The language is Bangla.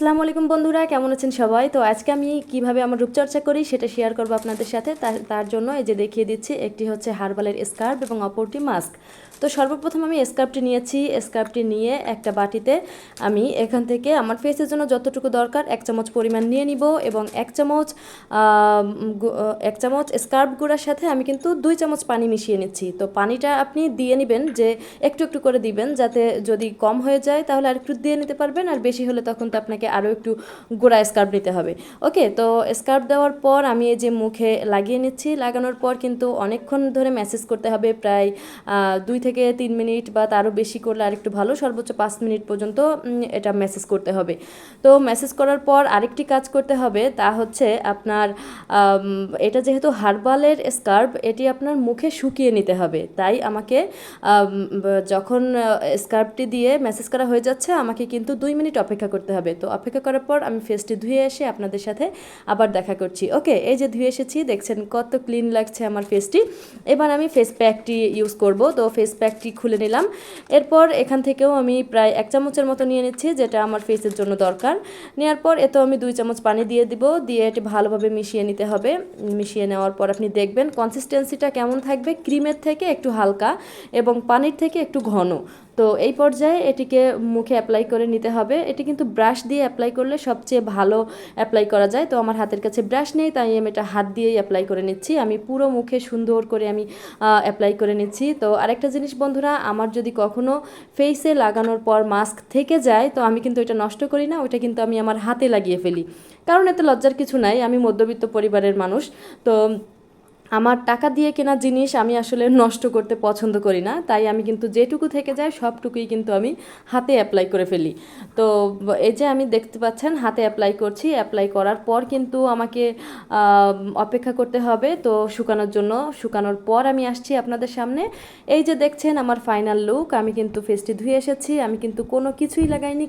আসসালামু আলাইকুম বন্ধুরা, কেমন আছেন সবাই? তো আজকে আমি কিভাবে আমার রূপচর্চা করি সেটা শেয়ার করব আপনাদের সাথে। তার জন্য এই যে দেখিয়ে দিচ্ছি, একটি হচ্ছে হার্বালের স্কার্ফ এবং অপরটি মাস্ক। তো সর্বপ্রথম আমি স্কার্ফটি নিয়েছি। স্কার্ফটি নিয়ে একটা বাটিতে আমি এখান থেকে আমার ফেসের জন্য যতটুকু দরকার 1 চামচ পরিমাণ নিয়ে নিব এবং 1 চামচ স্কার্ফ গুঁড়ার সাথে আমি কিন্তু 2 চামচ পানি মিশিয়ে নিচ্ছি। তো পানিটা আপনি দিয়ে নেবেন, যে একটু একটু করে দিবেন, যাতে যদি কম হয়ে যায় তাহলে আর একটু দিয়ে নিতে পারবেন, আর বেশি হলে তখন তো আপনাকে আরও একটু গুঁড়া স্কার্ফ নিতে হবে। ওকে, তো স্কার্ফ দেওয়ার পর আমি এই যে মুখে লাগিয়ে নিচ্ছি। লাগানোর পর কিন্তু অনেকক্ষণ ধরে ম্যাসেজ করতে হবে, প্রায় 2 থেকে 3 মিনিট, বা তারও বেশি করলে আরেকটু ভালো, সর্বোচ্চ 5 মিনিট পর্যন্ত এটা ম্যাসেজ করতে হবে। তো ম্যাসেজ করার পর আরেকটি কাজ করতে হবে, তা হচ্ছে আপনার এটা যেহেতু হার্বালের স্কার্ফ, এটি আপনার মুখে শুকিয়ে নিতে হবে। তাই আমাকে যখন স্কার্ফটি দিয়ে ম্যাসেজ করা হয়ে যাচ্ছে, আমাকে কিন্তু 2 মিনিট অপেক্ষা করতে হবে। তো অপেক্ষা করার পর আমি ফেসটি ধুয়ে এসে আপনাদের সাথে আবার দেখা করছি। ওকে, এই যে ধুয়ে এসেছি, দেখছেন কত ক্লিন লাগছে আমার ফেসটি। এবার আমি ফেস প্যাকটি ইউজ করব। তো ফেস প্যাকটি খুলে নিলাম। এরপর এখান থেকেও আমি প্রায় 1 চামচের মতো নিয়ে নিচ্ছি, যেটা আমার ফেসের জন্য দরকার। নেওয়ার পর এতেও আমি 2 চামচ পানি দিয়ে দিব, দিয়ে এটি ভালোভাবে মিশিয়ে নিতে হবে। মিশিয়ে নেওয়ার পর আপনি দেখবেন কনসিস্টেন্সিটা কেমন থাকবে, ক্রিমের থেকে একটু হালকা এবং পানির থেকে একটু ঘন। তো এই পর্যায়ে এটিকে মুখে অ্যাপ্লাই করে নিতে হবে। এটি কিন্তু ব্রাশ দিয়ে অ্যাপ্লাই করলে সবচেয়ে ভালো অ্যাপ্লাই করা যায়। তো আমার হাতের কাছে ব্রাশ নেই, তাই আমি এটা হাত দিয়েই অ্যাপ্লাই করে নিচ্ছি। আমি পুরো মুখে সুন্দর করে আমি অ্যাপ্লাই করে নিচ্ছি। তো আরেকটা জিনিস বন্ধুরা, আমার যদি কখনো ফেসে লাগানোর পর মাস্ক থেকে যায়, তো আমি কিন্তু এটা নষ্ট করি না, ওইটা কিন্তু আমি আমার হাতে লাগিয়ে ফেলি, কারণ এতে লজ্জার কিছু নাই। আমি মধ্যবিত্ত পরিবারের মানুষ। তো আমার টাকা দিয়ে কেনা জিনিস আমি আসলে নষ্ট করতে পছন্দ করি না, তাই আমি কিন্তু যেটুকু থেকে যায় সবটুকুই কিন্তু আমি হাতে অ্যাপ্লাই করে ফেলি। তো এই যে আমি দেখতে পাচ্ছেন হাতে অ্যাপ্লাই করছি। অ্যাপ্লাই করার পর কিন্তু আমাকে অপেক্ষা করতে হবে তো শুকানোর জন্য। শুকানোর পর আমি আসছি আপনাদের সামনে। এই যে দেখছেন আমার ফাইনাল লুক। আমি কিন্তু ফেসটি ধুয়ে এসেছি, আমি কিন্তু কোনো কিছুই লাগাইনি,